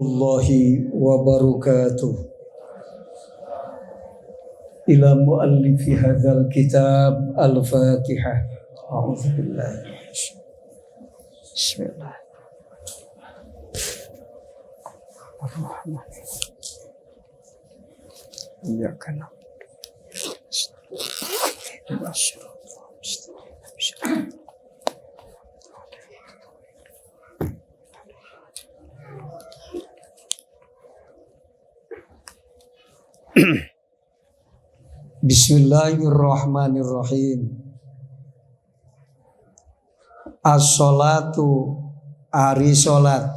Allahi wa barakatuh ila muallifi hadzal kitab al-Fatihah. A'udzu billahi Bismillah. Ar-Rahman. Iyyaka na'budu. Bismillahirrahmanirrahim. As-sholatu ari sholat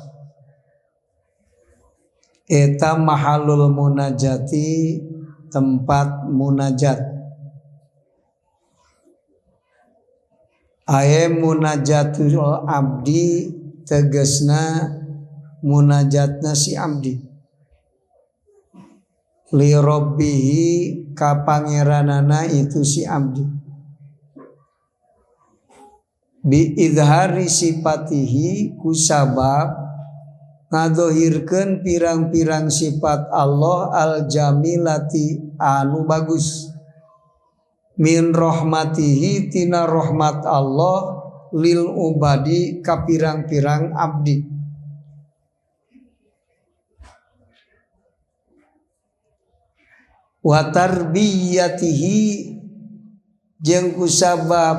eta mahalul munajati tempat munajat. Aye munajatul abdi tegesna munajatna si abdi li rabbihi ka pangeranana itu si abdi bi idhari sifatihi kusabab ngadohirkeun pirang-pirang sifat Allah al jamilati anu bagus min rahmatihi tina rahmat Allah lil ubadi ka pirang-pirang abdi. Wa tarbiyatihi jeung kusabab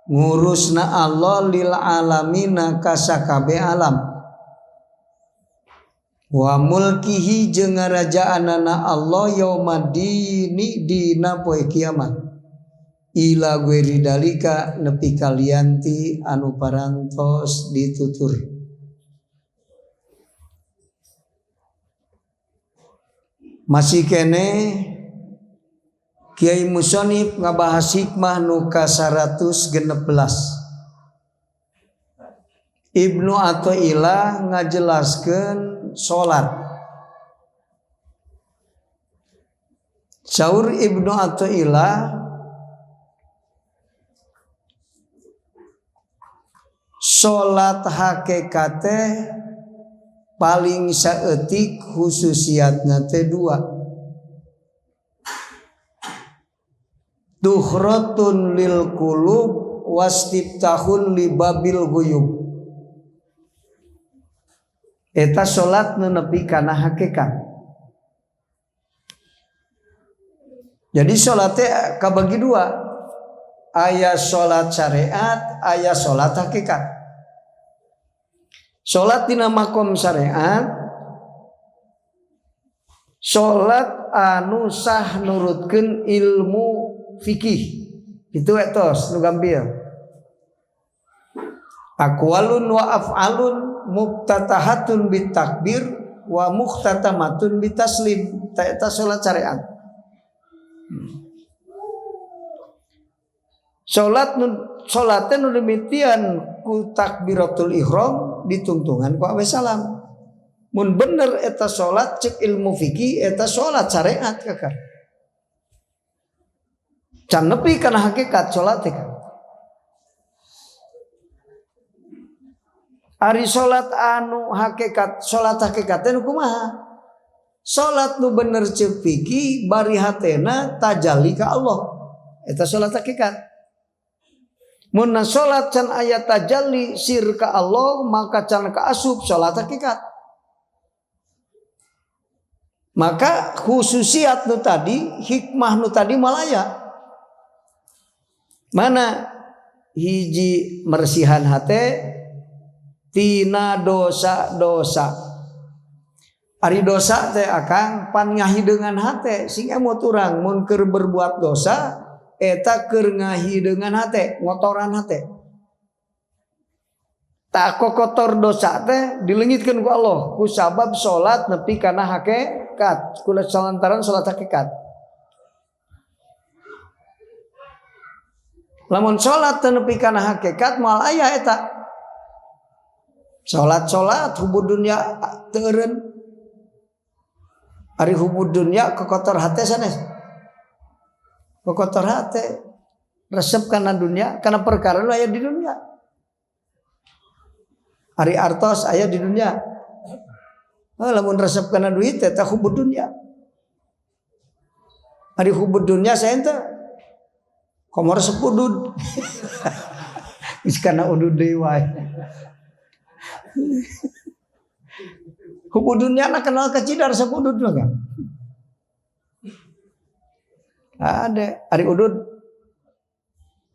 ngurusna Allah lil alamina ka sakabe alam. Wa mulkihi jeung ngarajaanana Allah yaumaddini dina poe kiamat. Ila gueri dalika nepi kalianti anu parantos ditutur. Masih kene Kiai Musonib ngabahas hikmah nu ka 116. Ibnu Athaillah ngajelaskeun salat. Saur Ibnu Athaillah salat hakikate paling saeutik khususiatna teh dua. Duhratun lil qulub wastiftahun li babil ghuyub. Eta salat nu nepi kana hakikat. Jadi salat teh kabagi dua. Aya salat syariat, aya salat hakikat. Salat dina makom syariat, salat anu sah nurutkeun ilmu fikih. Itu etos nu gambir. Aqwalun wa af'alun muftatahatun bitakbir wa mukhtatamatun bitaslim. Eta salat syariat. Salat nu dimitian ku takbiratul ihram ditungtungan ku awe salam. Mun bener eta salat cek ilmu fikih eta salat syariat kakak. Can nepi kana hakikat salat teh. Ari salat anu hakikat, salat hakikat teh kumaha? Salat nu bener cek fikih bari hatena tajalli ka Allah. Eta salat hakikat. Mun salat can aya tajalli sir ka Allah maka can kaasup salat hakikat. Maka khususiat nu tadi, hikmah nu tadi malaya. Mana hiji mersihan hate tina dosa-dosa. Ari dosa teh akang pan ngahideungan hate sing emot urang mun keur berbuat dosa eta keur ngahideungan hate, ngotoran hate. Tak kotor dosa teh dileungitkeun ku Allah ku sabab salat nepi kana hakikat, kula salantaran salat hakikat. Lamun salat teu nepi kana hakikat moal aya eta. Salat hubud dunya teu eureun. Ari hubud dunya kokotor hate sanes. Kokotor hate resep kana dunia, kana perkara nu aya di dunia. Ari artos aya di dunia. Lamun resep kana duit teh hubud dunya. Ari hubud dunya saya teh komor sepudud. Wis kana udud deui wae. Hubud dunya na kenal kacidar sepudud mah kan. Ada ari udud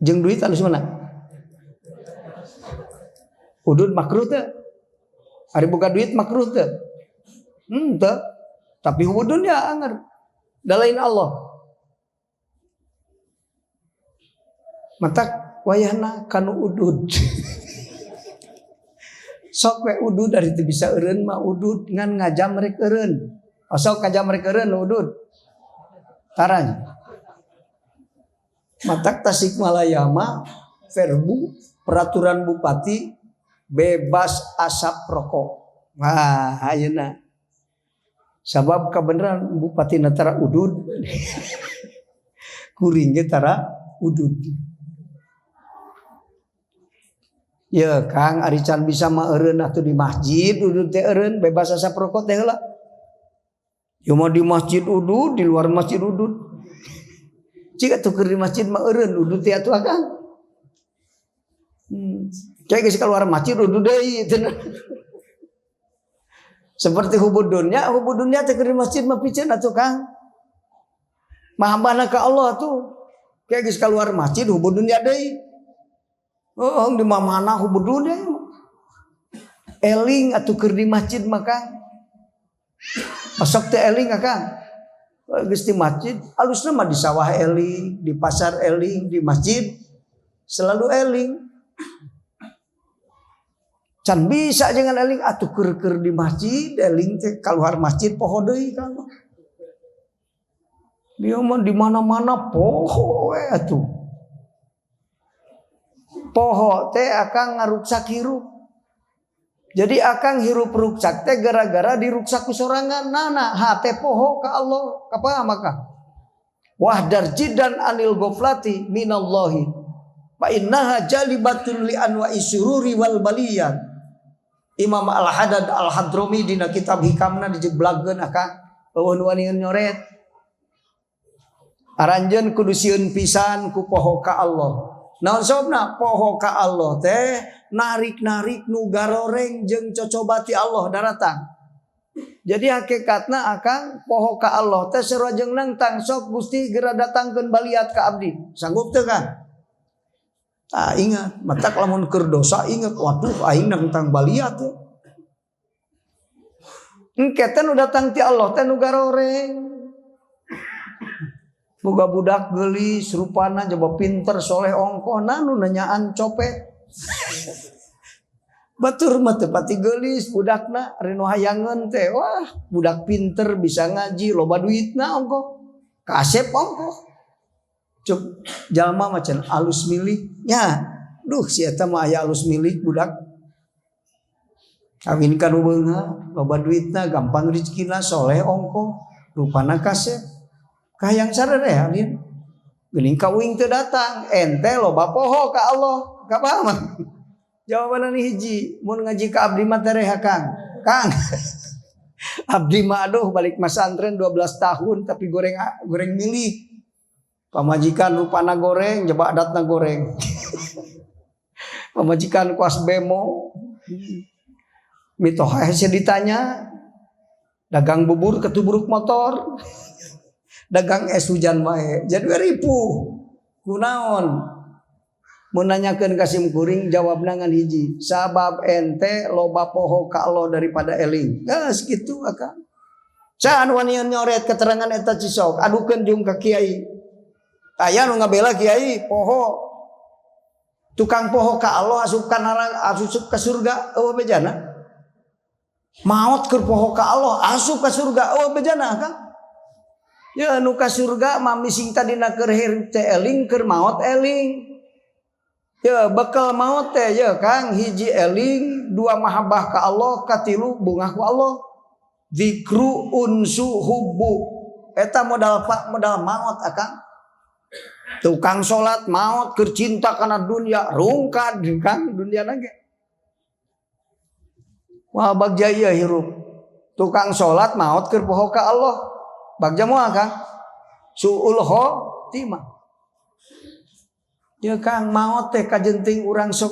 jeung duit alus mana? Udud makruh teh. Ari boga duit makruh teh. Teu. Tapi hubud dunya anger. Da lain Allah. Matak wayahna kanu udud. Sok we udud dari teu bisa eureun mah udud ngan ngajam rek eureun. Sok ngajam rek eureun udud. Taranya. Matak Tasikmalaya mah verbu peraturan bupati bebas asap rokok. Wah, ayeuna. Sabab kabeneran bupati tara udud. Kuring ge tara udud. Ya Kang ari can bisa mah eureun atuh di masjid udud teh eureun bebas asap rokok teh heula. Ya mah di masjid udud, di luar masjid udud. Cik atuh keur di masjid mah eureun udud teh atuh Kang. Cek geus keluar masjid udud deui cenah. Seperti hubud dunya teh keur di masjid mah piceun atuh Kang. Mahambana ka Allah tuh. Kayak geus keluar masjid hubud dunya deui. Oh, di mana hubud dunya. Eling atuh keur di masjid mah Kang. Masuk teh eling Kang. Geus di masjid, alusna mah di sawah eling, di pasar eling, di masjid selalu eling. Can bisa jangan eling atuh keur di masjid, eling teh kaluar masjid poho deui Kang. Dia mah di mana-mana poho we atuh. Poho teh akang ngaruksak hirup. Jadi akang hirup ruksak teh gara-gara diruksak ku sorangan. Nana hate poho ka Allah. Kapaa maka? Wahdar jiddan anil ghaflati minallahi. Fa innaha jalibatun li anwa'i syururi wal baliyat. Imam Al-Haddad Al-Hadrami dina kitab hikamna dijeblagkeun akang eueun wani nyoret. Aranjeun kudu sieun pisan ku poho ka Allah. Naon sababna poho ka Allah teh narik-narik nu garoreng jeung cocobati Allah daratang. Jadi hakikatna akang poho ka Allah teh sarua jeung nangtang sok Gusti geura datangkeun baliat ka abdi. Sanggup teu kan? Ingat, matak lamun keur dosa ingat, waduh aing nangtang baliat teh. Engke teh nu datang ti Allah teh nu garoreng. Boga budak geulis rupana coba pinter soleh ongkohna nu nanyaan copet. Batur mah teu pati geulis budakna ari nu hayangeun teh wah budak pinter bisa ngaji loba duitna ongkoh. Kasep ongkoh. Cuk jalma macan alus milik nya. Duh si eta mah aya alus milik budak. Kawin ka nu beunghar loba duitna gampang rezekina soleh ongkoh rupana kasep. Kahayang sarere alin. Geuning kawing teu datang, ente loba poho ka Allah. Ka paham? Jawabanna hiji, mun ngaji ka abdi mah teh reha Kang. Kang. Abdi mah aduh balik masantren 12 tahun tapi goreng milih. Pamajikan rupana goreng, jeba adatna goreng. Pamajikan kuas bemo. Mitoh hese ditanya, dagang bubur ketuburuk motor. Dagang es hujan wae. Jadi ripuh. Kunaon? Mun nanyakeun ka sim kuring jawabna ngan hiji. Sabab ente loba poho ka Allah daripada eling. Geus kitu akang. Can wani nyoret keterangan eta cisok. Adukeun jeung ka kiai. Aya nu ngabela kiai poho. Tukang poho ka Allah asup ka neraka, asup ka surga eueuh bejana. Maot keur poho ka Allah asup ka surga eueuh bejana Kang. Ya nu ka surga mamising tadina keur hirup teh eling keur maot eling. Ya bekal maot teh ya Kang hiji eling, dua mahabbah ka Allah, katilu bungah ku Allah. Zikru unsu hubbu. Eta modal maot akang. Tukang salat maot keur cinta kana dunya rungkad Kang dunya ge. Wah bagja ieu hirup. tukang salat maot keur poho ka Allah. Bagja moal Kang. Suul khotimah. Ya Kang maot teh kajenting urang sok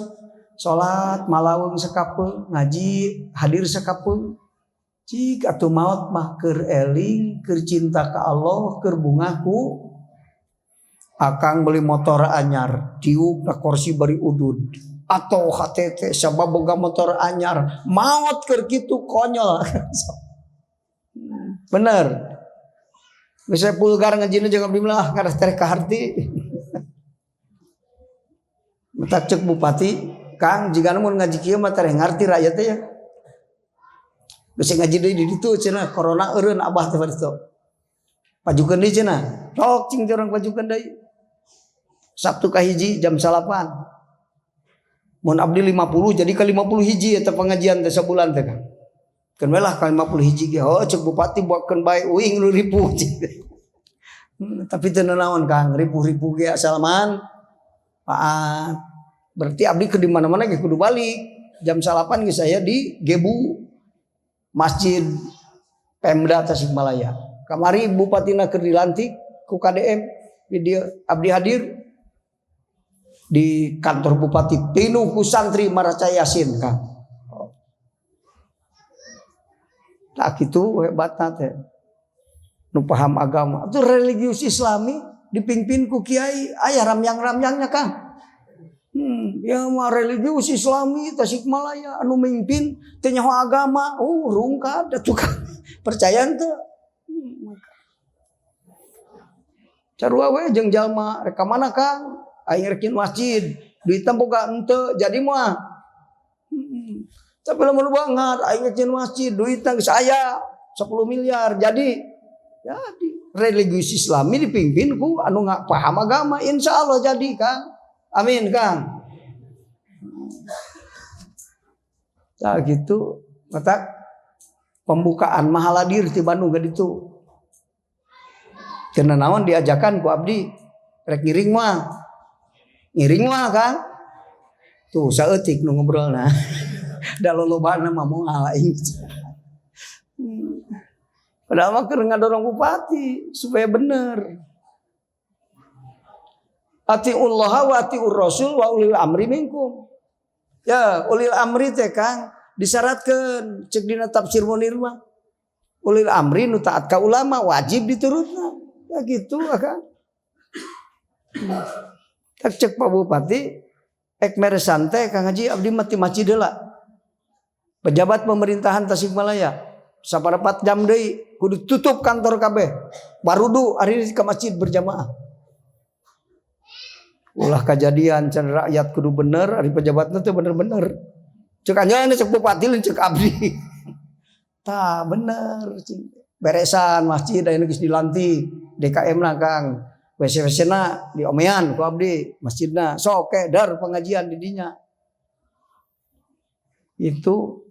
salat malaweung sakapeung, ngaji hadir sakapeung. Cik atuh maot mah keur eling, keur cinta ka Allah, keur bungah ku akang beli motor anyar, tiup na kursi bari udud. Atau HTT sabab boga motor anyar, maot keur kitu konyol. Bener. Bisa pulgar ngajina jeung abdi mah kada terek ka harti. Mentak ceuk bupati, Kang jigana mun ngaji kieu mah tereh ngarti rakyat teh ya. Bisa ngaji deui di ditu cenah corona eureun abah teh baritu. Pajukeun deui cenah. Tok cing teh urang pajukeun deui. Sabtu kahiji jam 8. Mun abdi 50 jadi ka 50 hiji eta pengajian teh sabulan teh Kang. Keun we lah ka 50 hiji ge. Oh ceuk bupati buatkeun bae uing nu ripuh. Tapi teu naon Kang, ripuh-ripuh ge asalaman. Paat. Berarti abdi ke di mana-mana ge kudu balik. Jam 8 ge saya di Gebu Masjid Pemda Tasikmalaya. Kamari bupatina keur dilantik ku KDM di dieu abdi hadir di kantor bupati pinuh ku santri maraca Yasin Kang. Tak kitu hebatna teh. Nu paham agama. Itu religius Islami dipimpin ku kiai aya ramyang-ramyangnya Kang. Ya mah religius Islami Tasikmalaya anu mimpin teh nyaho agama. Rungkad atuh Kang. Percaya teu? Carua we jeung jalma rek ka mana Kang? Aing rekin masjid. Duitna boga henteu jadi mah. Tapi lamun banget aing rekin masjid duitna geus aya 10 miliar jadi religius Islami dipimpin ku anu nggak paham agama insyaallah jadi Kang. Amin Kang. Nah gitu mata pembukaan mahaladir di Bandung gak itu. Karena naon diajakan ku abdi rek ngiring mah Kang. Tuh saeutik nu ngobrolna. Da lolobana mah moal aing. Padahal mah keur ngadorong bupati supaya bener. Atiullah wa atiur rasul wa ulil amri minkum. Ya, ulil amri teh Kang disyaratkeun ceuk dina tafsir Munir mah. Ulil amri nu taat ka ulama wajib diturutna. Ya gitu Kang. Tak cek Pak Bupati ek mere santai Kang Haji abdi mati masjid heula. Pejabat pemerintahan Tasikmalaya saparapat jam deui kudu tutup kantor kabeh. Barudu ari ka masjid berjamaah. Ulah kejadian can rakyat kudu bener ari pejabatna teh bener-bener. Cek anjeun cek bupati lain cek abdi. Tah bener cing. Beresan masjid aya geus dilantik DKM-na Kang. WC-WC-na diomean ku abdi masjidna. Sok dar pengajian di dinya. Itu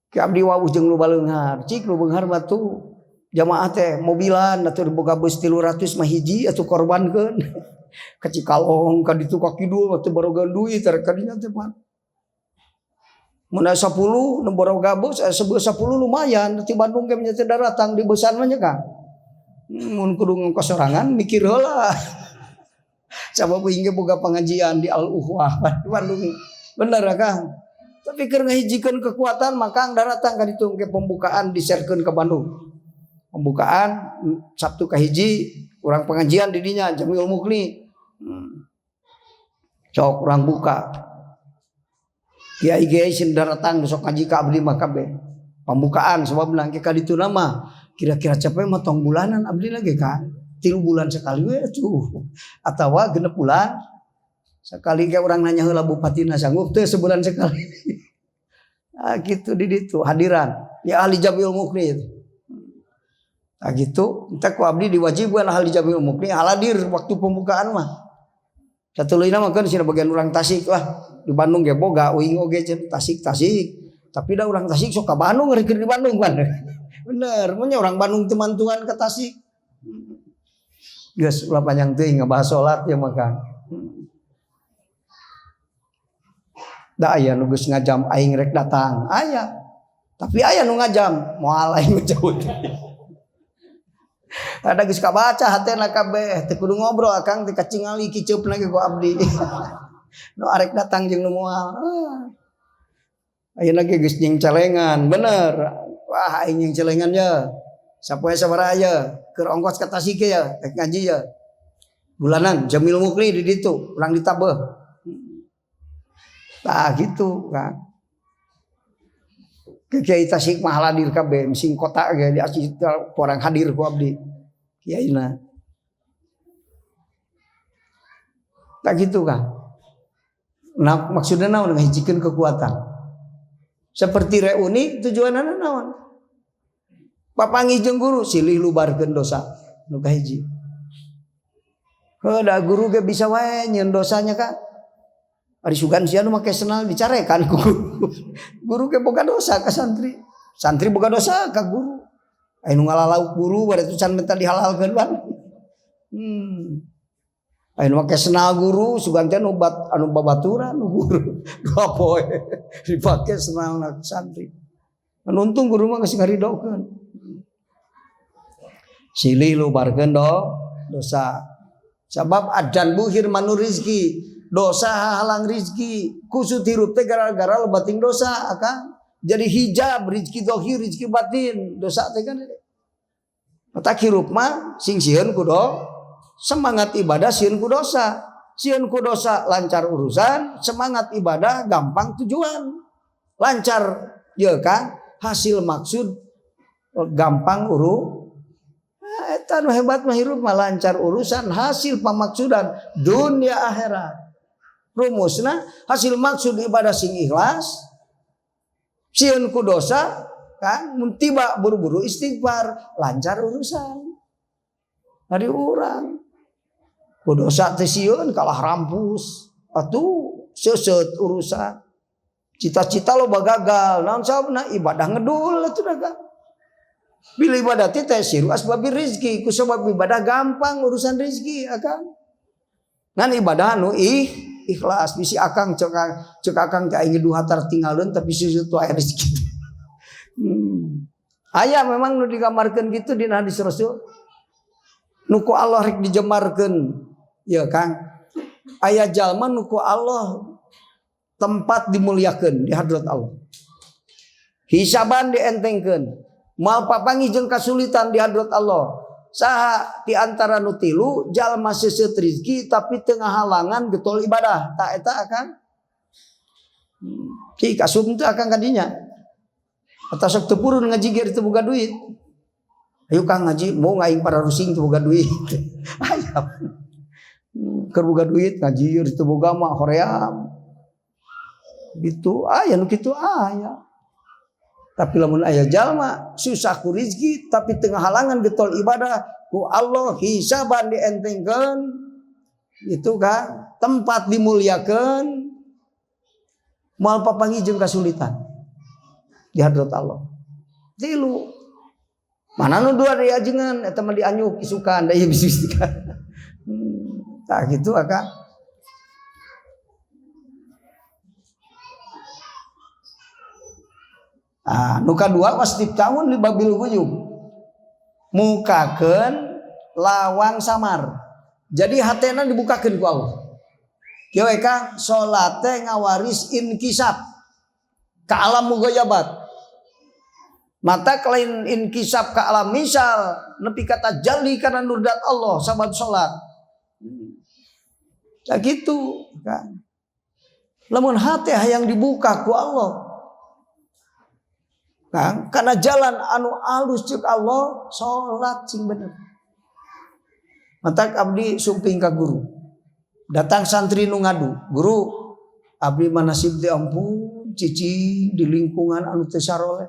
ke abdi wawuh jeung lu baleunghar. Cik lu beunghar mah tuh jamaah teh mobilan atuh boga bus 300 mah hiji atuh korbankeun. Ka Cikalong ka ditu ka kidul mah teu barogan duit rek ka dinya teh mah. Mun aya 10 nu baroga bus aya 10 lumayan di Bandung ge nya teh datang di busan mah nya Kang. Mun kudu ngongkos sorangan mikir heula. Sabab inge boga pengajian di Al-Uhwah Bandung. Bener Kang. Tapi keur ngahijikeun kekuatan maka datang ka ditu ke pembukaan diserkeun ke Bandung. Pembukaan Sabtu kahiji urang pengajian di dinya Jamiul Mukni. Sok urang buka. Kiai-kiai sing datang sok ngaji ka abdi mah kabeh. Pembukaan sebab nangke ka ditu nama kira-kira capek mah tong bulanan abdi lagi Kang. 3 bulan sekali we tuh. Atawa 6 bulan sekali ge urang nanya heula bupatina sanggup teu sebulan sekali. Gitu di ditu hadiran ya ahli Jamiul Mukni. Gitu entek ku abdi diwajibkan ahli Jamiul Mukni hadir waktu pembukaan mah. Satuluyna mah kan sina bagian urang Tasik lah di Bandung ge boga uing oge Tasik. Tapi da urang Tasik sok ka Bandung rek di Bandung kan. Bener, mun nya urang Bandung teu mantuan ka Tasik. Geus ulah panjang teuing ngabahas salat ya mah Kang. Da aya nu geus ngajam aing rek datang. Aya. Tapi aya nu ngajam moal aing ngejauh. Ada geus kabaca hatena kabeh teu kudu ngobrol akang teh kacingali kiceupna ge ku abdi. Nu arek datang jeung nu moal. Ayeuna ge geus jeung celengan, bener. Wah aing jeung celengan ya. Sapoe sabaraha ya, keur ongkos ka Tasik ya, ngaji ya. Bulanan Jamil Mukli di ditu, urang ditabeh. Tah gitu kan. Kiai Tasik mah hadir kabeh, sing kota ge di asih orang hadir ku abdi. Kiaina. Tak gitu kan. Nah, maksudna naon ngahijikeun kekuatan. Seperti reuni tujuanna naon? Papanggih jeung guru silih lubarkeun dosa nu kahiji. Heuh da guru ge bisa wae nyieun dosanya kan. Ari sugan sia nu make senal dicarekan ku guru. Guru ge boga dosa ka santri. Santri boga dosa ka guru. Anu ngalalauk guru bari can minta dihalalkeun ban. Anu make senal guru sugan teh anu babaturan nu guru. Dua poe dipake senalna santri. Untung guru mah geus ngaridokeun. Silih lubarkeun dosa. Sabab adan buhir manu rizki. Dosa halang rizki. Kusut hirup teh gara-gara lebating dosa akan jadi hijab rizki zahir rizki batin. Dosa teh kan. Tak hirup mah sing sieun ku semangat ibadah sieun ku dosa. Sieun ku dosa lancar urusan, semangat ibadah gampang tujuan. Lancar ya kan? Hasil maksud gampang eta nu hebat mah hirup mah lancar urusan hasil pamaksudan dunia akhirat. Rumusna hasil maksud ibadah sing ikhlas sieun ku dosa kan mun tiba buru-buru istighfar lancar urusan. Ari urang ku dosa teh sieun kalah rampus atuh seuseut urusan. Cita-cita lo gagal naon sababna ibadah ngedul atuh dagang. Bila ibadah teh siru asbabir rizki, ku sebab ibadah gampang urusan rizki akang. Ngan ibadah nu ikhlas bisi akang cek akang teh aing duha tertinggalun tapi susu aya rezeki. Aya memang nu digambarkeun kitu dina hadis Rasul. Nu ku Allah rek dijemarkeun ya Kang. Aya jalma nu ku Allah tempat dimuliakeun di hadrat Allah. Hisaban dientengkeun. Mal papangi jeung kasulitan di hadrat Allah. Saha ti antara nu tilu jalma seuseut rezeki tapi teu ngahalangan getol ibadah. Tak eta akan ki kasum teu akan kadinya. Eta sok teu purun ngaji ge teu boga duit. Ayo Kang ngaji mau ngaing para rusing teu boga duit. Aya. Keur boga duit ngaji teu boga mah hoream. Gitu aya nu kitu aya. Tapi lamun aya jalma susah ku rezeki tapi tengah halangan getol ibadah ku Allah hisaban dientengkeun itu kan tempat dimuliakeun moal papanggih jeung kasulitan di hadrat Allah. Tilu mana nu dua diajengan eta mah dianyuk isukan da ieu bisi-bisikan. Tah gitu akak. Nu kadua wasdip tahun li babil guyub. Mukakeun lawang samar. Jadi hatena dibukakeun ku Allah. Kieu we Kang, salat teh ngawaris inkisab ka alam mughayabat. Mata kelain inkisab ka alam misal nepi kata jalli kana nurdat Allah sabab salat. Ya gitu kan. Lamun hate hayang dibuka ku Allah. Kang, karena jalan anu alus cek Allah salat sing bener. Matak abdi sumping ka guru. Datang santri nu ngadu, "Guru, abdi mah nasib teh ampun cicing di lingkungan anu teu saroleh.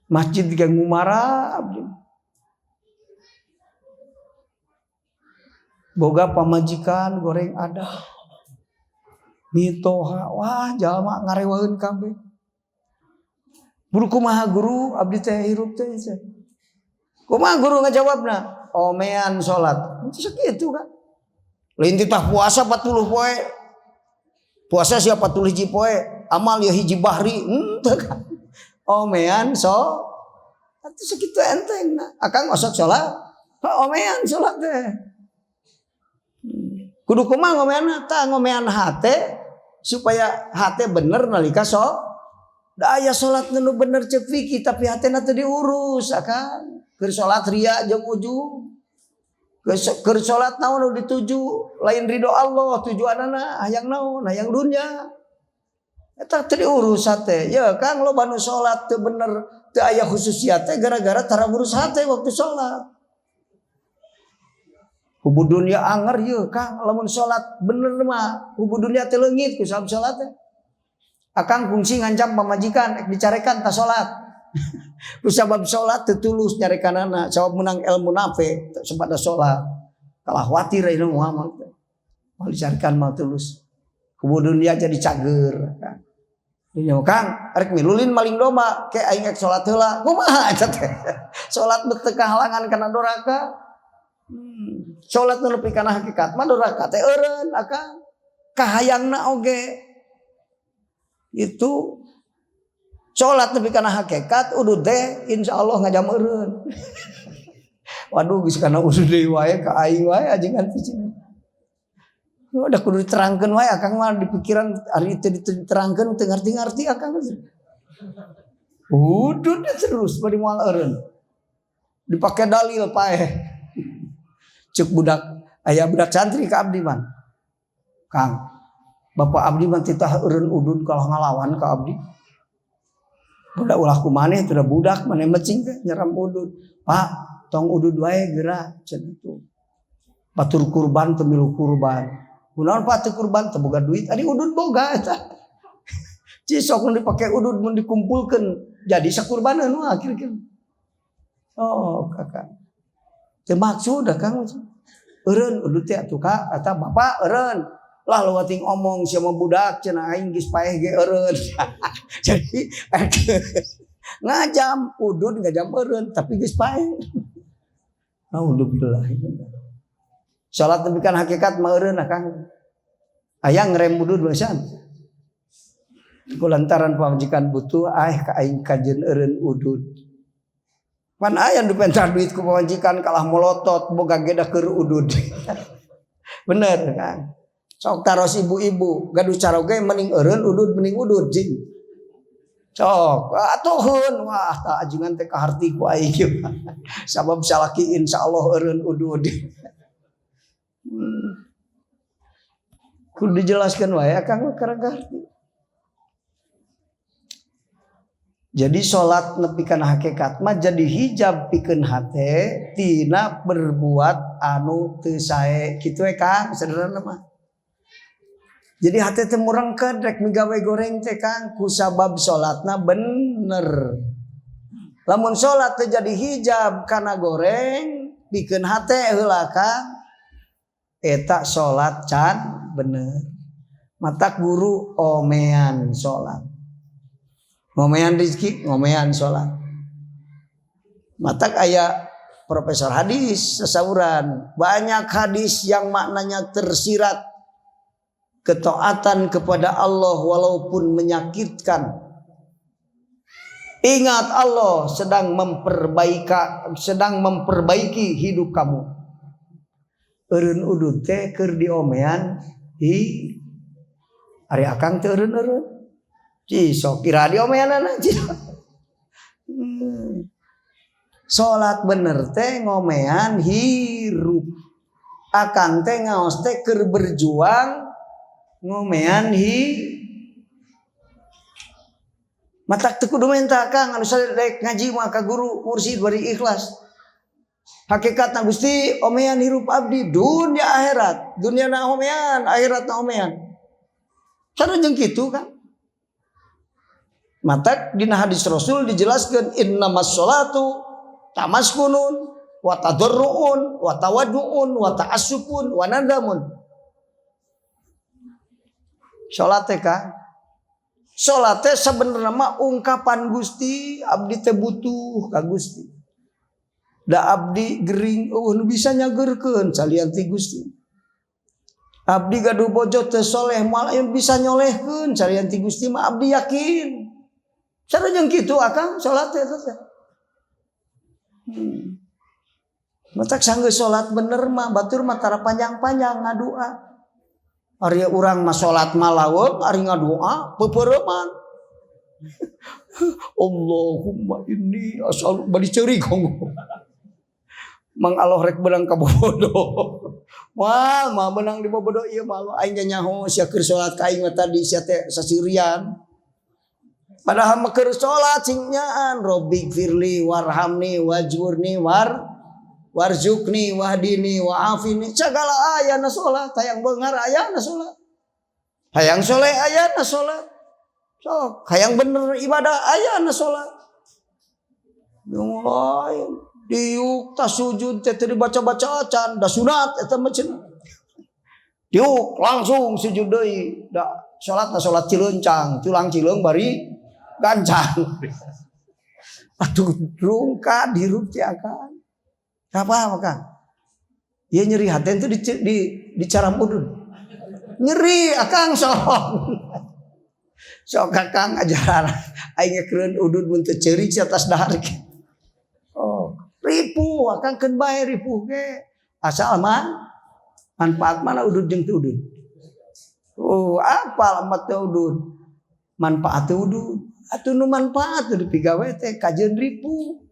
Masjid ge ngumara abdi. Boga pamajikan goreng ada. Mitoha, wah jalma ngarewaheun kabeh. Buru kumaha guru abdi teh hirup teh. Kumaha guru ngajawabna? Omean salat. Sakitu kan. Lain titah puasa 40 poe. Puasa sia 40 hiji poe, amal ya hiji bahri. Henteu kan. omean atuh sakitu enteng akang osok salat omean salat teh kudu kumaha ngomean tah ngomean hate supaya hate bener nalika da aya salat nu bener cek fikih tapi hatena teu diurus akang keur salat ria jeung ujub keur salat naon nu dituju lain ridho Allah tujuanana hayang naon hayang dunya eta teu diurus hate ya Kang loba nu salat teu bener teu aya khususiat teh gara-gara tara ngurus hate waktu salat hubud dunya anger ye Kang lamun salat bener mah hubud dunya teh leungit ku sabab salat teh akang kungsi ngancam pamajikan ek dicarekan ta salat ku sabab salat teu tulus nyarekanana sabab menang ilmu nafe sempat da salat kalah watir ieu Muhammad teh mau dicarekan mah tulus hubud dunya jadi cager nya Kang arek milulin maling domba ke aing ek salat heula kumaha eta teh salat teu kahalangan kana doraka salat nu nepi kana hakikat mah doraka teh eureun akang kahayangna oge itu salat nepi kana hakikat udud teh insyaallah ngajam eureun waduh geus kana udud deui wae ka aing wae ajengan picin udah kudu diterangkeun wae akang mah di pikiran ari teu diterangkeun teu ngarti-ngarti akang udud terus bari moal eureun dipake dalil paeh cek budak aya budak santri ka abdi man Kang bapak abdi mah titah eureun udud kalau ngalawan ka abdi budak ulah kumaneh teu da budak maneh mecing teh nyeram udud Pak tong udud wae geura cenah kitu batur kurban teu milu kurban kunaon Pak teu kurban teu boga duit ari udud boga eta cisok nu dipake udud mun dikumpulkeun jadi sakurbaneun wah kira-kira oh kakak teu maksud da Kang eureun udud teh atuh Kak eta bapak eureun lah leuwih omong sia mah budak cenah aing geus paeh ge eureun jadi ngajam udud ngajam eureun tapi geus paeh naudzubillah salat nepi kana hakikat mah eureun Kang aya ngrem udud baesan kulantaran pamajikan butuh ka aing kajeun eureun udud pan aya nu pentar duit ku pamajikan kalah molotot boga geda keur udud bener Kang sok taros ibu-ibu gaduh caroge mending eureun udud mending udud jing sok atuhun wah tak ajengan teh kaharti ku aing sabab salaki insyaallah eureun udud kudu dijelaskeun wae Kang karang-karang jadi salat nepi kana hakikat mah jadi hijab pikeun hate tina berbuat anu teu sae kitu we Kang sederhana mah jadi hate teh murengkeun rek migawe goreng teh Kang ku sabab salatna bener lamun salat teh jadi hijab kana goreng pikeun hate heula Kang eta salat can bener mata guru omean salat ngomean rezeki ngomean salat matak aya profesor hadis sasauran banyak hadis yang maknanya tersirat ketaatan kepada Allah walaupun menyakitkan ingat Allah sedang memperbaiki hidup kamu eureun udud teh keur diomean ari akang teu eureun cisok kira diomeanana salat bener teh ngomean hirup akang teh ngaos teh keur berjuang ngomean matak teu kudu menta Kang anu sadek ngaji mah ka guru mursyid bari ikhlas hakikatna Gusti omean hirup abdi dunya akhirat dunya na omean akhirat na omean sareng kitu kan matak dina hadis Rasul dijelaskeun innamas sholatu tamaskunun wa tadarruun wa tawadduun wa ta'assufun wa nadamun salat teh Kang salat teh sabenerna mah ungkapan Gusti abdi teh butuh ka Gusti da abdi gering nu bisa nyageurkeun salian ti Gusti abdi gaduh bojo teu soleh moal bisa nyolehkeun salian ti Gusti mah abdi yakin Sareng kitu akang salat teh. Matak sanggeus salat bener mah batur mah tara panjang-panjang ngadua. Ari urang mah salat mah laweung, ari ngadua peupeureuman. Allahumma inni as'alu bari ceurik ngomong. Mang Allah rek beunang ka bobodo. Wah, mah beunang di bobodo ieu mah Allah aing nyaho sia keur salat ka aing tadi sia teh sasirian. Padahal mah keur salat sing nyaan Robbik firli warhamni wajburni warzuqni wahdini wa'afini segala ayana salat hayang beungar ayana salat. Hayang soleh ayana salat. Sok hayang bener ibadah ayana salat. Mulai diuk tas sujud teh dibaca-baca acan da sunat eta mah cenah. Diuk langsung sujud deui. Da salatna salat cileuncang, culang cileung bari gancang. Atuh rungka dirup teh akan. Apa Kang? Ya nyeri hati itu di caram udun. Nyeri akang sok. Sok Kang ajaran aing ngeukeun udun mun teu ceurik di atas dahar. Oh, ripuh akang keun bae ripuh ge. Asal manfaat mana udun jeung teu udun. Oh, apa alamat teu udun? Manfaat teu udun. Atuh nu manfaat teu dipigawe teh kajeun ripuh.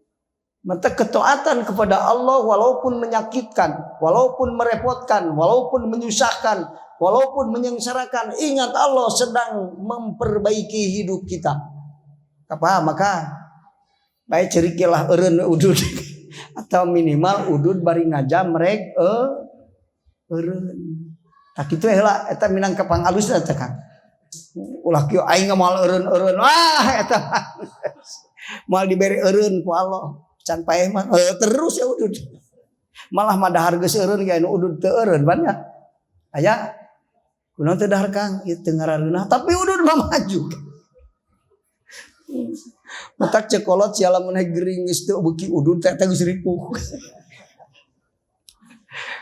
Maka ketaatan kepada Allah walaupun menyakitkan, walaupun merepotkan, walaupun menyusahkan, walaupun menyengsarakan, ingat Allah sedang memperbaiki hidup kita. Apa maka baik cerikilah eureun udud atau minimal udud bari ngajam rek eureun. Tak kitu heula eta minang kapanghalus eta Kang. Ulah kieu aing moal eureun-eureun. Wah eta moal dibere eureun ku Allah. Can paeh mah terus ya udud. Malah mah dahar geus eureun ge anu udud teu eureun banyak. Aya kunaon teh dahar Kang ieu teu ngarareunah tapi udud mah maju. Matak cekolot sia lamun gering geus teu beuki udud teh geus ripuh.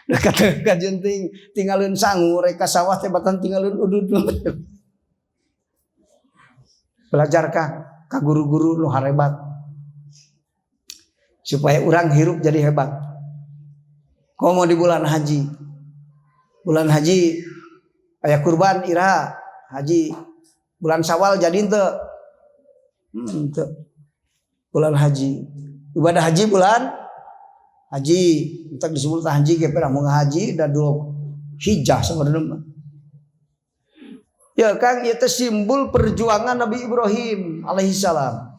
Da kata kajeun tinggalin sangu rek ka sawah teh batan tinggalin udud. Belajar Kang ka guru-guru nu harebat. Supaya orang hirup jadi hebat. Kau mau di bulan haji. Bulan haji aya kurban iraha haji. Bulan Syawal jadi henteu. Bulan haji. Ibadah haji bulan haji. Entak disebut haji ge pernah mau ngahaji da dulu hijjah sabenerna. Ya Kang ieu teh simbol perjuangan Nabi Ibrahim alaihi salam.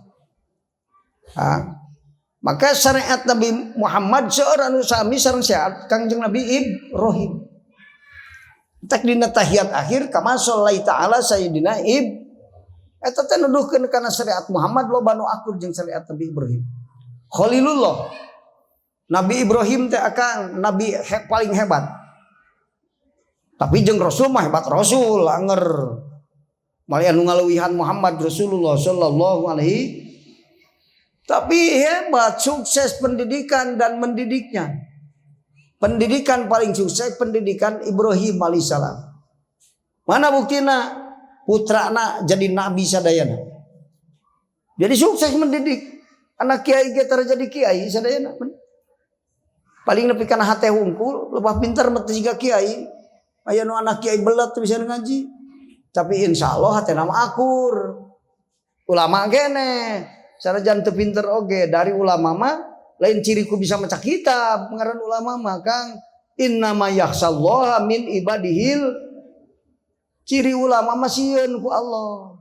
Maka syariat Nabi Muhammad seorang anu sami sareng syariat Kangjeng Nabi Ibrahim. Tak dina tahiyat akhir kama sholli ta'ala sayyidina eta teh nuduhkeun kana syariat Muhammad loba nu akur jeung syariat Nabi Ibrahim. Khalilullah. Nabi Ibrahim teh akang nabi paling hebat. Tapi jeung Rasul mah hebat Rasul anger. Mali anu ngaluwihan Muhammad Rasulullah sallallahu alaihi. Tapi hebat, sukses pendidikan dan mendidiknya. Pendidikan paling sukses pendidikan Ibrahim alaihissalam. Mana buktina? Putrana jadi nabi sadayana. Jadi sukses mendidik. Anak kiai ge jadi kiai sadayana. Paling nepi kana hate hungkul, lebah pintar mah jiga kiai. Aya nu anak kiai belet bisa ngaji. Tapi insyaallah hatena mah akur. Ulama gene. Sarajan teu pinter oge dari ulama mah lain ciriku bisa maca kitab ngaran ulama mah Kang innama yakhsallaha min ibadihil ciri ulama mah sieun ku Allah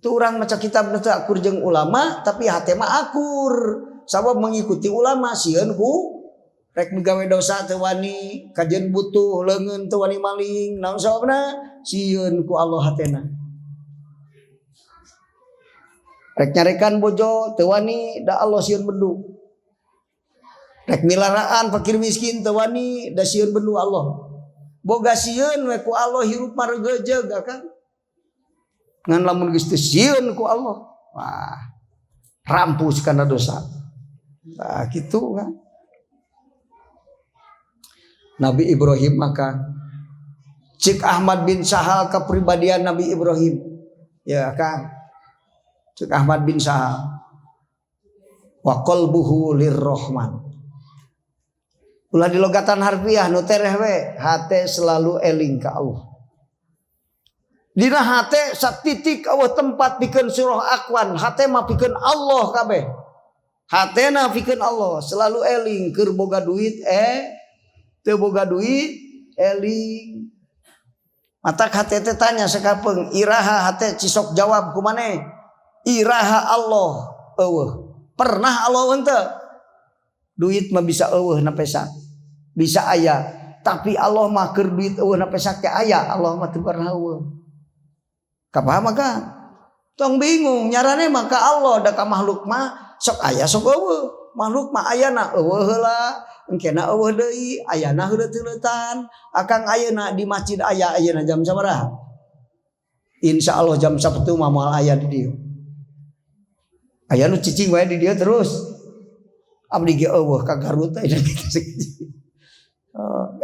tu urang maca kitab teu akur jeung ulama tapi hate mah akur sabab mengikuti ulama sieun ku rek migawe dosa teu wani kajeun butuh leungeun teu wani maling naon sababna sieun ku Allah hatena. Rek nyarekan bojo teu wani da Allah sieun bendu. Rek milaraan fakir miskin teu wani da sieun bendu Allah. Boga sieun we ku Allah hirup maregejeug Kang. Ngan lamun geus teu sieun ku Allah, wah rampus kana dosa. Nah kitu kan. Nabi Ibrahim maka cik Ahmad bin Sahal kepribadian Nabi Ibrahim. Ya Kang. Cek Ahmad bin Sahal. Wa qalbuhu lirrahman. Ulah di logatan harfiah nu tereh we, hate selalu eling ka Allah. Dina hate satitik eueuh tempat pikeun surah Aqwan, hate mah pikeun Allah kabeh. Hatena pikeun Allah, selalu eling keur boga duit teu boga duit eling. Matak hate teh tanya sakapeung, iraha hate cisok jawab ku maneh. Iraha Allah eueuh. Pernah Allah henteu? Duit mah bisa eueuh na pesak. Bisa aya, tapi Allah mah keur duit eueuh na pesak teh aya, Allah mah teu pernah eueuh. Kapaham maka? Tong bingung nyarane mah ka Allah da ka makhluk mah sok aya sok eueuh. Makhluk mah ayana eueuh heula, engkena eueuh deui, ayana heuleut-heuletan. Akang ayeuna di masjid aya ayeuna jam sabaraha? Insyaallah jam 1 mah moal aya di dieu. Aya nu cicing wae di dieu terus. Abdi ge eueuh ka Garut aya kitu.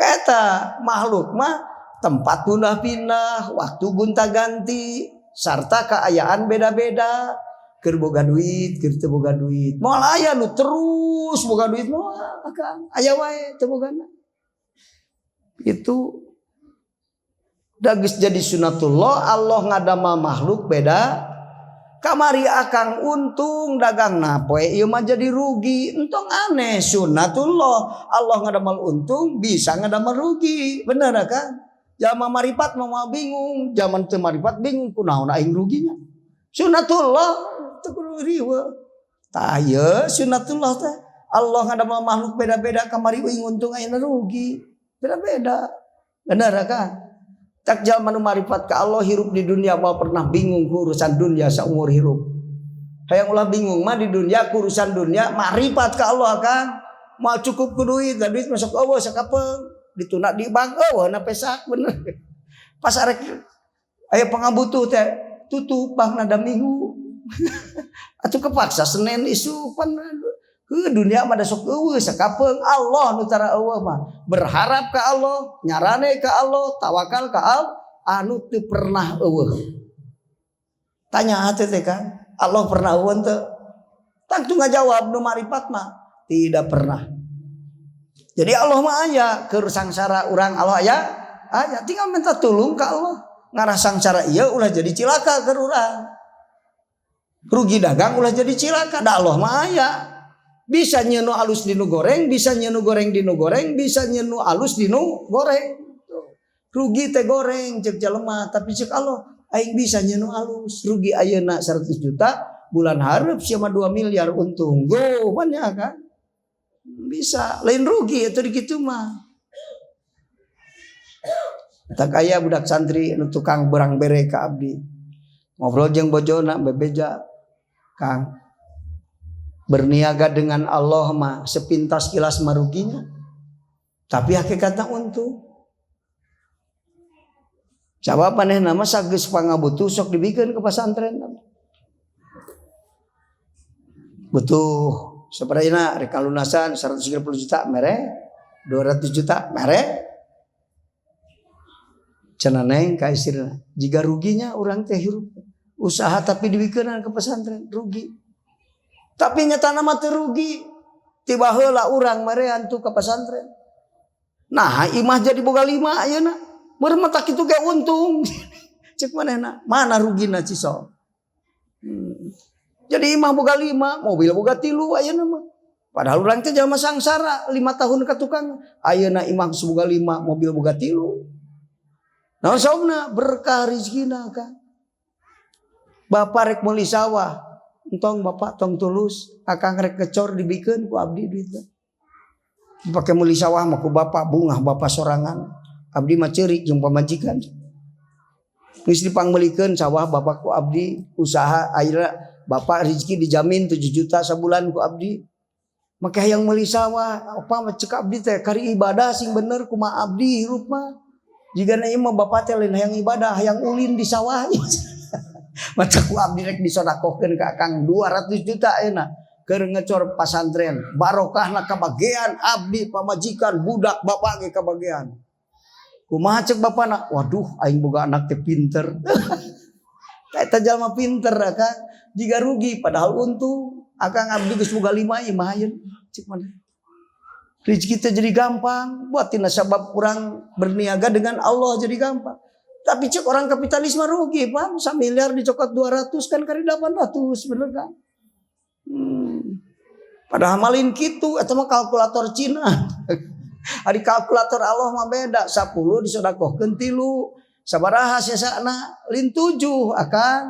Eta makhluk mah tempat pindah-pindah, waktu gonta-ganti, sarta kaayaan beda-beda. Keur boga duit, keur teu boga duit. Moal aya nu terus boga duit moal akang. Aya wae teu bogana. Itu da geus jadi sunatullah, Allah ngadama makhluk beda. Kamari akang untung dagangna poe ieu mah jadi rugi. Entong aneh sunatullah. Allah ngadamal untung bisa ngadamal rugi. Bener kan? Zaman maripat mah bingung, zaman teu maripat bingung kunaon aing ruginya. Sunatullah teu kudu riweuh. Tah ieu sunatullah teh Allah ngadamal makhluk beda-beda kamari uing untung ayeuna rugi. Beda-beda. Bener kan? Tak jalma nu marifat ka Allah hirup di dunia mau pernah bingung ku urusan dunia saumur hirup. Hayang ulah bingung mah di dunia ku urusan dunia marifat ka Allah kan. Mau cukup ku duit, da duit masuk eueuh sakapeung, dituna di bank eueuh na pesak bener. Pas arek aya pangabutuh teh tutup bang nada minggu. Atuh kepaksa Senin isupan. Dunia mah da sok eueuh sakapeung Allah nu tara eueuh mah berharap ka Allah, nyarane ka Allah, tawakal ka Allah anu teu pernah eueuh. Tanya hate teh kan, Allah pernah eueuh teu? Tak tu ngajawab nu marifat mah tidak pernah. Jadi Allah mah aya keur sangsara urang Allah aya tinggal minta tulung ka Allah. Ngarah sangsara ieu ulah jadi cilaka keur urang. Rugi dagang ulah jadi cilaka, da Allah mah aya. Bisa nyenu alus dinu goreng, bisa nyenu goreng dinu goreng, bisa nyenu alus dinu goreng. Rugi teh goreng cek jelema, tapi cek Allah aing bisa nyenu alus. Rugi ayeuna 100 juta, bulan hareup sia mah 2 miliar untung. Go banyak kan? Bisa, lain rugi atuh dikitu mah. Tak aya budak santri nu tukang berang bere ka abdi. Ngobrol jeung bojona bebeja, Kang. Berniaga dengan Allah mah sepintas kilas maruginya, tapi hakikatnya untung. Coba paneh nama sageus pangabutuh sok dibikeun ke pesantren. Butuh sabarina rek lunasan 130 juta mere, 200 juta mere. Cenah neng ka istrina, jiga ruginya urang teh hirup usaha tapi dibikeun ke pesantren rugi. Tapi nyatana mah teu rugi. Tiba heula urang marean tu ka pesantren. Nah, imah jadi boga 5 ayeuna. Meureun mah tak kitu ge untung. Cek manehna, mana rugina cisok. Jadi imah boga 5, mobil boga 3 ayeuna mah. Padahal urang teh jalma sangsara 5 tahun ka tukang. Ayeuna imah boga 5, mobil boga 3. Naon sababna? Berkah rezekina kan. Bapak rek meuli sawah. Entong bapak tong tulus akang rek kecor dibikeun ku abdi duitna. Dipake meuli sawah mah ku bapak bungah bapak sorangan. Abdi mah ceurik jeung pamajikan. Geus dipangmeulikeun sawah bapak ku abdi, usaha ayeuna bapak rezeki dijamin 7 juta sabulan ku abdi. Make hayang meuli sawah, apa mah cek abdi teh kari ibadah sing bener kumaha abdi hirup mah. Jigana ieu mah bapak teh lain hayang ibadah, hayang ulin di sawah. Maca ku abdi rek disodakokeun ka Kang 200 juta ayeuna keur ngecor pasantren. Barokahna kabagean abdi pamajikan budak bapak ge kabagean. Kumaha cek bapana? Waduh aing boga anak teh pinter. Eta jalma pinter Kang, jika rugi padahal untung. Akang abdi geus boga 5 ieu mah ayeuna. Cik mana? Rezeki teh jadi gampang, buat tina sabab kurang berniaga dengan Allah jadi gampang. Tapi cek orang kapitalis mah rugi, Pak. 1 miliar dicokot 200 kan kali 800, bener kan? Padahal malin kitu eta mah kalkulator Cina. Ari kalkulator Allah mah beda, 10 disodakohkeun 3. Sabaraha sesana lin 7 akan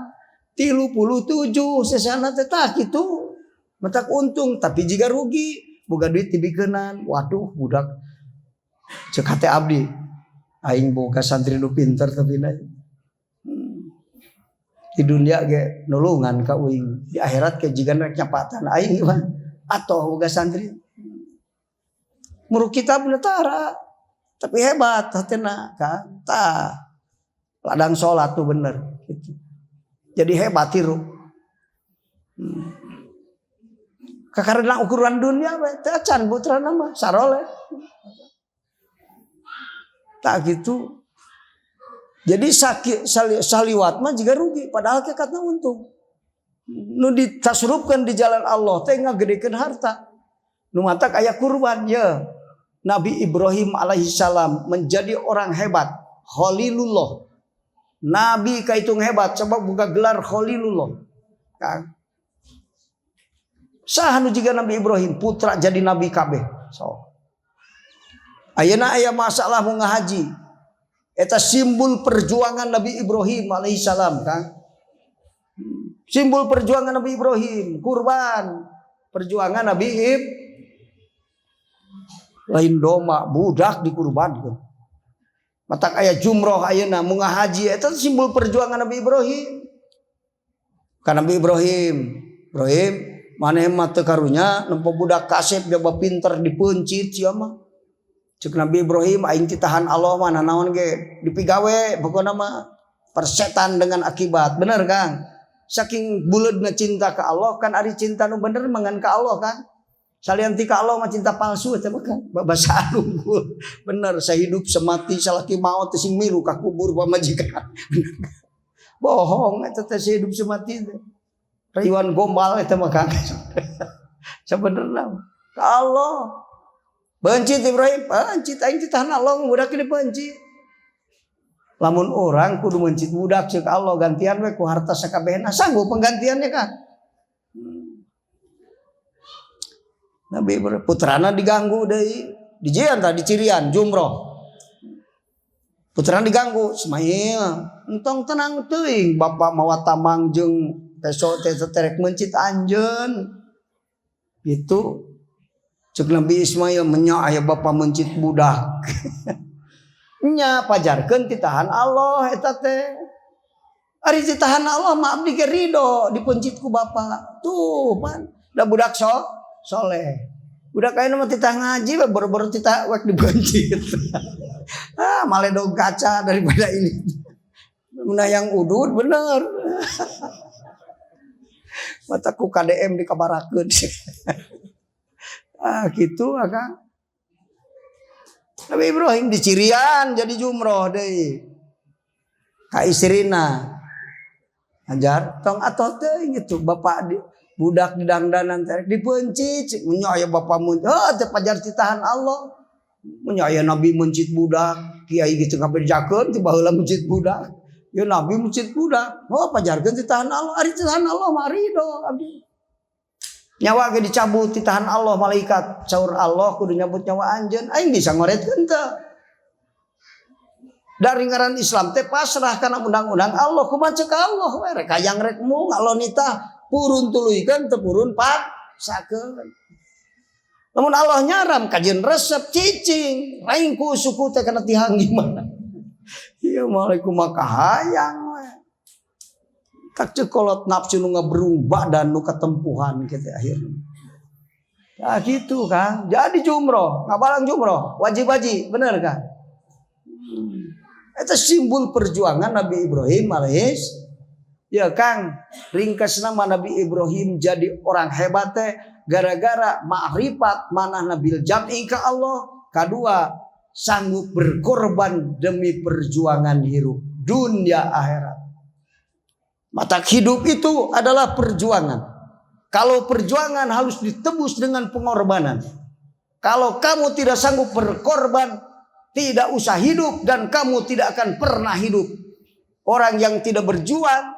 37 sesana teh tah kitu. Matak untung tapi jika rugi boga duit tibikeunnan. Waduh budak cek hate abdi aing boga santri nu pinter tapi di dunia ge nulungan ka uing, di akhirat ke jigan rek nyapatan aing mah atoh boga santri muru kitab netara tapi hebat hatena kan tah ladang salat tuh bener gitu. Jadi hebat tiru kakarena ukuran dunia we teh acan putrana mah saroleh tak gitu. Jadi saliwat mah juga rugi padahal kekatna untung. Nu ditasrupkeun di jalan Allah teh ngagedekeun harta. Nu matak aya kurban ya. Nabi Ibrahim alaihissalam menjadi orang hebat, Khalilullah. Nabi kaitung hebat sebab buka gelar Khalilullah. Kan? Saha nu jiga Nabi Ibrahim putra jadi nabi kabeh. So. Ayeuna aya masalah mau ngahaji. Eta simbol perjuangan Nabi Ibrahim alaihissalam kan. Simbol perjuangan Nabi Ibrahim, kurban. Perjuangan Nabi Ibrahim. Lain doma budak dikurbankeun. Matak aya jumroh ayeuna mau ngahaji eta simbol perjuangan Nabi Ibrahim. Ka Nabi Ibrahim maneh mah teu karunya nempo budak kasep dia pinter dipencit sia mah. Cek Nabi Ibrahim aing ditahan Allah mah naon ge dipigawe pokona mah persetan dengan akibat. Bener Kang? Saking buleudna cinta ka Allah kan ari cinta nu bener mangan ka Allah kan. Salian ti ka Allah mah cinta palsu eta mah kan. Babasa unggul. Bener sahidup semati salaki maot teh sing milu ka kubur pamajikan. Bohong eta teh sahidup semati teh. Rayuan gombal eta mah Kang. Sabenerna ka Allah. Bencit Ibrahim, bencit aing ditahan Allah budak dipencit. Lamun orang kudu mencit budak ceuk Allah gantian we ku harta sakabehna sanggup penggantiannya kan. Nabi Ibrahim putrana diganggu deui, dijieun tah dicirian jumroh. Putrana diganggu, Ismail, entong tenang teuing bapa mawa tamang jeung peso teh terek mencit anjeun. Gitu. Cek Nabi Ismail menya aya bapa mencit budak. Nya pajarkeun ditahan Allah eta teh. Ari ditahan Allah mah abdi ge ridho dipencit ku bapa. Tuh pan da budak soleh. Budak ayeuna mah titah ngaji we boro-boro titah wek dipencit. Maledog kaca daripada ini. Mun yang udud bener. Mataku KDM dikabarakeun. Gitu Kang. Nabi Ibrahim dicirian jadi jumroh deui. Ka istrina. Ajar tong atoh teh gitu bapak budak di dangdanan teh dipencit nya aya bapa mun teh pajar citahan Allah. Nya aya nabi mencit budak, kiai gitu kabejakeun ti baheula mencit budak. Ya nabi mencit budak. Oh pajarkeun citahan Allah, ari citahan Allah mah ridho abdi. Nyawa ge dicabut ditahan Allah malaikat saur Allah kudu nyabut nyawa anjeun aing bisa ngoretkeun teu. Dari ngaran Islam teh pasrah kana undang-undang Allah kumaha ceuk Allah we rek hayang rek mung alonita purun tuluykeun teu purun paksakeun. Lamun Allah nyaram kajeun resep cicing lain ku suku teh kana tihang gimana. Ieu mah kumaha hayang we. Tak cekolot nafsu nu ngaberung badan nu katempuhan kita akhirnya. Ya gitu Kang. Jadi jumroh, ngabalang jumroh, wajib haji, bener kan? Itu simbol perjuangan Nabi Ibrahim alaihis. Ya Kang, ringkas nama Nabi Ibrahim jadi orang hebat teh gara-gara ma'rifat manah nabil jam'i ka Allah. Kedua, sanggup berkorban demi perjuangan hirup dunia akhirat. Mata hidup itu adalah perjuangan. Kalau perjuangan harus ditebus dengan pengorbanan. Kalau kamu tidak sanggup berkorban, tidak usah hidup dan kamu tidak akan pernah hidup. Orang yang tidak berjuang,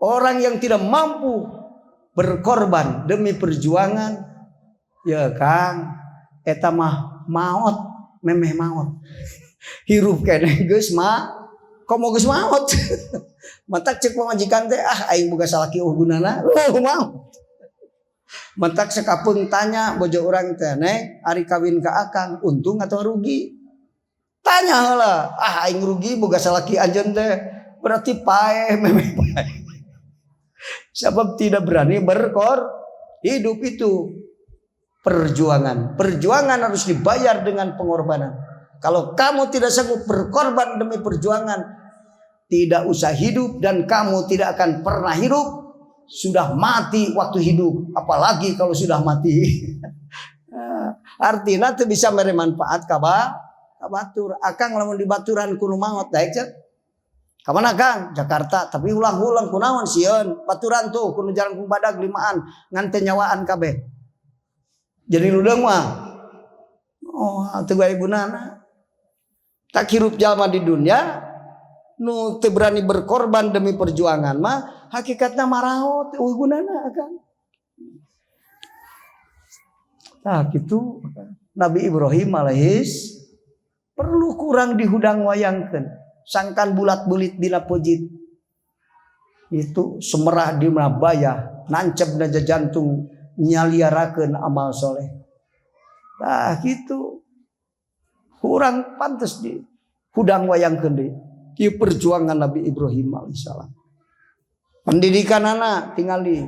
orang yang tidak mampu berkorban demi perjuangan, ya Kang, eta mah maot, memeh maot. Hirup kene geus mah, komo geus maot. Matak cek pamajikan teh aing boga salaki gunana, mau. Matak sekapeung tanya bojo urang teh, "Neng, ari kawin ka Akang untung atau rugi?" Tanya heula, aing rugi boga salaki anjeun teh. Berarti pae memeh pae. Sebab tidak berani hidup itu perjuangan. Perjuangan harus dibayar dengan pengorbanan. Kalau kamu tidak sanggup berkorban demi perjuangan, tidak usah hidup dan kamu tidak akan pernah hidup. Sudah mati waktu hidup, apalagi kalau sudah mati. Artinya itu bisa mere manfaat ka batur. Akang lamun di baturan kudu maot daek cek. Ka mana Kang? Jakarta, tapi ulang-ulang kunaon sieun? Baturan tuh kudu jalan ku badag limaan ngan teh nyawaan kabeh. Jadi ludeung mah. Oh, teu bae gunana. Tak hirup jalma di dunia nu teu berani berkorban demi perjuangan mah hakikatna maraot eueuh gunana kan. Nah gitu Nabi Ibrahim alaihis perlu kurang dihudang wayangkeun sangkan bulat-bulit dina pojit itu semerah di mabaya nancep na jantung nyaliarakeun amal soleh. Nah gitu kurang pantes di hudang wayangkeun deui kieu perjuangan Nabi Ibrahim alaihissalam. Pendidikan anak tingali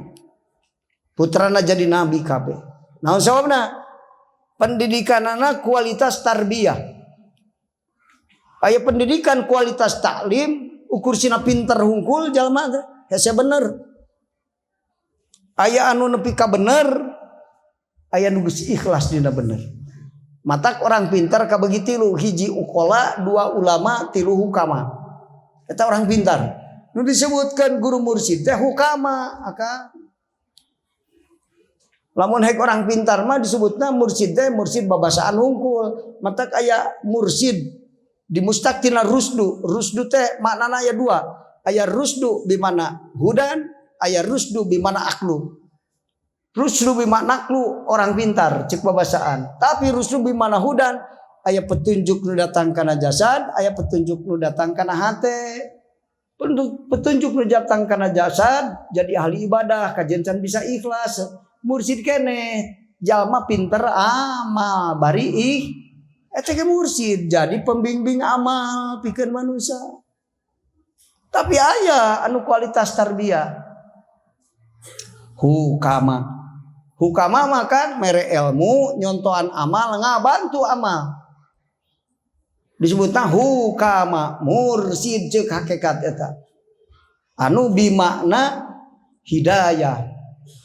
putrana jadi nabi kabeh. Naon sababna? Pendidikan anak kualitas tarbiyah. Aya pendidikan kualitas taklim ukur sina pinter hungkul jalma teh hese bener. Aya anu nepi ka bener, aya nu geus ikhlas dina bener. Matak orang pintar kabagi tilu, hiji ukola, dua ulama, tilu hukama. Eta orang pintar. Nu disebutkan guru mursyid teh hukama, aka. Lamun hek orang pintar mah disebutna mursyid teh mursyid babasaan hungkul. Matak aya mursyid dimustaq tina rusdu. Rusdu teh maknana aya dua. Aya rusdu bimana hudan, aya rusdu bimana aklu. Rusdu bimana aklu orang pintar cek babasaan. Tapi rusdu bimana hudan aya petunjuk nu datang kana jasad, aya petunjuk nu datang kana hate. Petunjuk nu datang kana jasad jadi ahli ibadah, kajencan bisa ikhlas. Mursyid kene jalma pinter amal bari eta ge mursyid jadi pembimbing amal pikeun manusia. Tapi aya anu kualitas tarbiyah. Hukama. Hukama mah kan mere ilmu, nyontohan amal, ngabantu amal. Disebutna hukama, mursyid ceuk hakikat eta. Anu bimakna hidayah.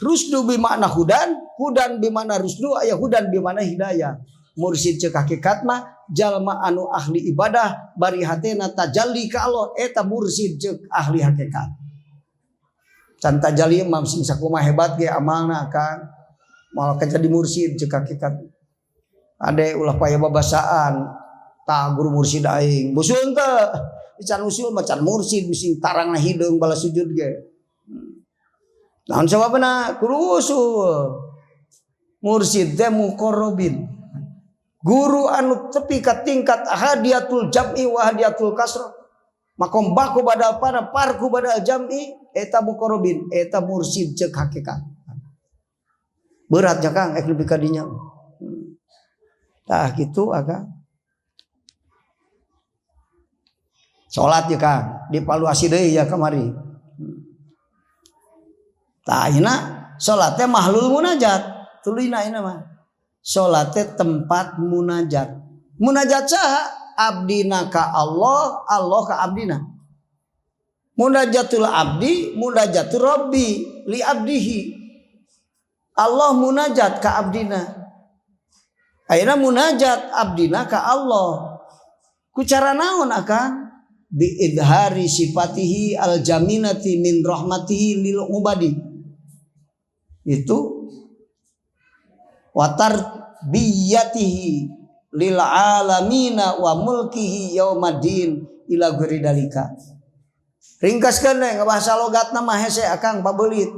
Rusdu bimakna hudan, hudan bimakna rusdu, aya hudan bimakna hidayah. Mursyid ceuk hakikat mah jalma anu ahli ibadah bari hatena tajalli ka Allah eta mursyid ceuk ahli hakikat. Can tajalli mah sing sakumaha hebat ge amalna kan. Malah jadi mursyid ceuk hakikat. Ade ulah paya babasaan tah guru mursyid aing. Busun teh can usul macan mursyid bising tarangna hideung bala sujud ge. Naon sababna kudu usul. Mursyid teh muqarrabin. Guru anu tepi ka tingkat hadiatul jam'i wa hadiatul kasrah. Makom baku badal pana parku badal jam'i eta muqarrabin, eta mursyid ceuk hakikat. Berat ya Kang ek nepi ka dinya. Tah kitu aga. Salat ya Kang, dievaluasi deui ya kamari. Tah ayeuna salat teh mahlul munajat, tulina ayeuna mah. Salat teh tempat munajat. Munajat saha? Abdina ka Allah, Allah ka abdina. Munajatul abdi, munajatul rabbi li abdihi. Allah munajat ka abdina. Ayeuna munajat abdina ka Allah. Ku cara naon akan? bi idhari sifatihi al jaminati min rahmatihi lil ubadi. Itu watar biyatihi lil alamina wa mulkihi yaumadin ila ghairi dalika. Ringkaskeun we ngabahasa logatna mah hese akang pabelit.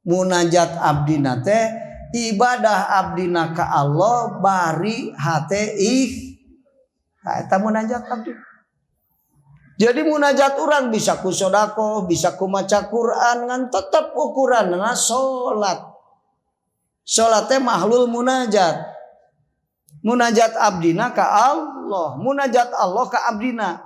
Munajat abdina teh ibadah abdina ka Allah bari hate nah eta munajat abdi. Jadi munajat urang bisa ku sodako, bisa ku maca Quran ngan tetep ukuranna salat. Salat teh mahlul munajat. Munajat abdina ka Allah, munajat Allah ka abdina.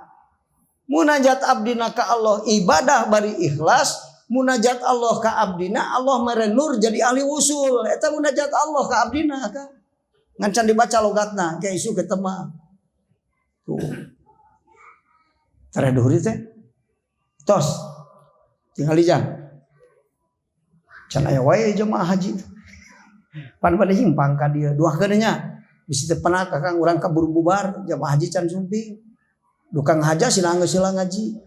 Munajat abdina ka Allah ibadah bari ikhlas, munajat Allah ka abdina Allah merenur jadi ahli usul. Eta munajat Allah ka abdina ka. Ngan can dibaca logatna ke isu ketema. Tuh. Tara duhur teh. Tos. Tinggal ijang. Can aya wae jemaah haji. Pan bade himpang ka dieu duakeun nya. Bisi teu pernah kakang urang kaburu bubar jemaah haji can sumping. Dukang haja silang ngaji.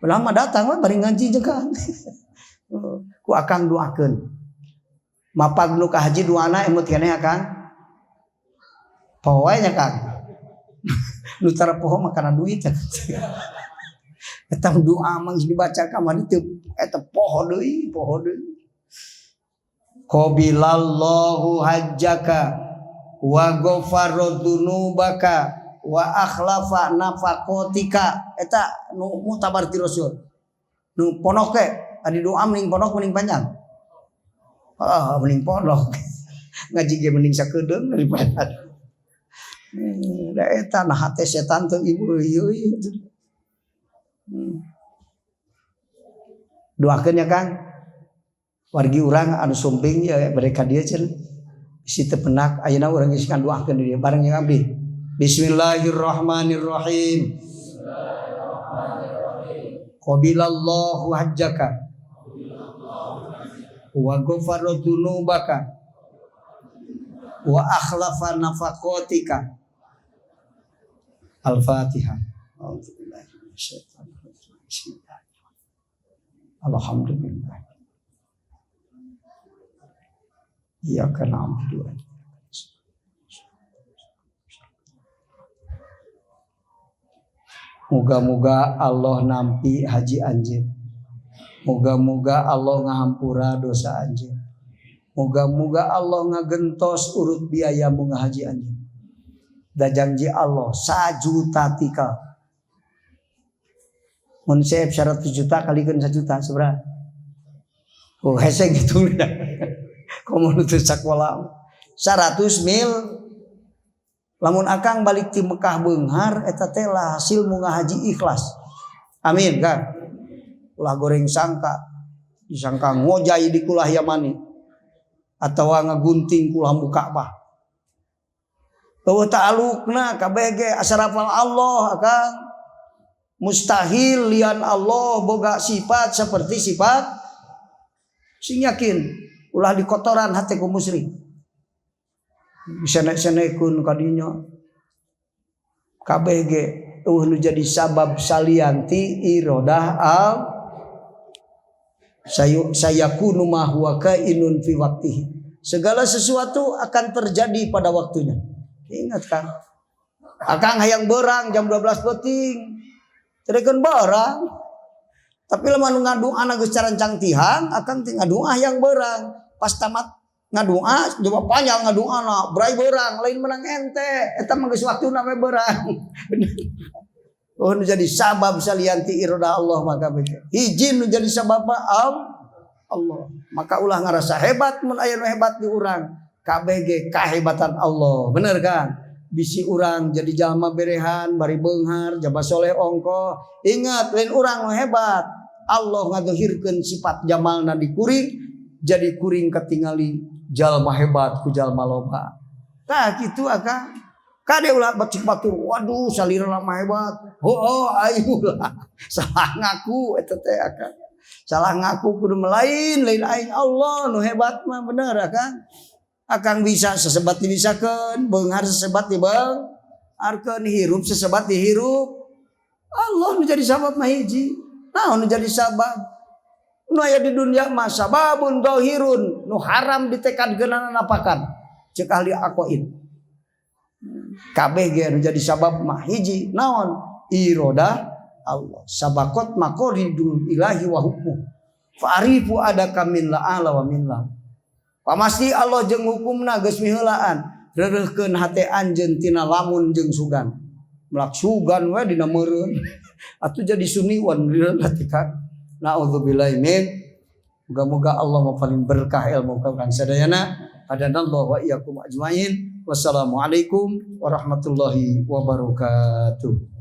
Lama datang bari ngaji jeung Kang. Ku akang doakeun. Mapag nu ka haji duana emut keneh Kang. Poe nya Kang. Nu tara poho mah kana duit. Eta doa mah dibaca ka mah ditu eta poho deui. Qabilallahu hajjaka wa ghafara dzunubaka wa akhlafa nafaqatika. Eta nu mutabar ti Rasul. Nu ponok ke adi doa mending ponok mending panjang. Mending ponok. Ngaji ge mending sakedeung daripada. Da eta nah hate setan teu ibu ieu. Doakeun ya Kang. Wargi urang anu sumping ya mereka dia cenah. Si teu penak ayeuna urang geus doakeun dia bareng jeung abdi. Bismillahirrahmanirrahim. Qabilallahu hajjaka wa ghafara dzunubaka wa akhlafa nafaqatika. Al-Fatihah. Alhamdulillah. Iyyaka na'budu wa Moga-moga Allah nampi haji anjeun. Moga-moga Allah ngahampura dosa anjeun. Moga-moga Allah ngagentos urut biaya mun ngahaji anjeun. Da janji Allah 1 juta tika. Mun seep 100 juta kalikeun 1 juta sabaraha? Oh hese gitu dah. Komo nu teu sakola 100 mil. Lamun akang balik ti Mekah beunghar eta teh lah hasil mun ngahaji ikhlas. Amin Kang. Ulah goreng sangka, disangka ngojai di kulah Yamani atawa ngagunting kulah Ka'bah. Eueuh ta'alukna kabeh ge asarafal Allah akang. Mustahil lian Allah boga sifat seperti sifat sing yakin ulah dikotoran hate ku musyrik. Senek-senekun kadinya kabeh ge nu jadi sabab salianti irodah al sayakunu ma huwa kainun fi waqtihi. Segala sesuatu akan terjadi pada waktunya. Ingat Kang. Akang hayang beurang jam 12 peuting. Terikeun beurang. Tapi lamun ngadoana geus carancang tihang, akang teh ngadoa hayang beurang. Pas tamat ngadoa coba panjang ngadoana brai beurang lain menang ente eta mah geus waktuna we beurang. Oh nu jadi sabab salianti iroda Allah maka begitu. Hiji nu jadi sabab Allah. Maka ulah ngarasa hebat mun aya nu hebat di urang. Kabeh ge kahebatan Allah. Bener kan? Bisi urang jadi jalma berehan bari beunghar jaba soleh ongko. Ingat lain urang nu hebat. Allah ngadohirkeun sifat jamalna di kuring jadi kuring katingali jalma hebat ku jalma loba. Tah kitu akang. Kade ulah bacik batur, waduh salira mah hebat. Ayo lah. Salah ngaku eta teh akang. Salah ngaku kudu lain aing Allah nu hebat mah bener akang. Akang bisa sesebat dibisakeun, beunghar sesebat dibeungharkeun, hirup sesebat dihirup. Allah nu jadi sabab mah hiji. Naon nu jadi sabab? Nu aya di dunia mah sababun zahirun, nu haram ditekadkeunana napakan. Ceuk ahli aqaid. Kabeh ge nu jadi sabab mah hiji. Naon? Iradah Allah. Sabaqat maqaridul ilahi wa hukmu. Fa'rifu adaka min la'ala wa min la. Pamasti Allah jeung hukumna geus miheulaan. Reureuhkeun hate anjeun tina lamun jeung sugan. Melak sugan we dina meureun. Atuh jadi suniwan dilatika. Na'udzubillahi min. Moga-moga Allah mapaling berkah ilmu kang sadayana. Hadanallahu wa iyyakum ajmain. Wassalamualaikum warahmatullahi wabarakatuh.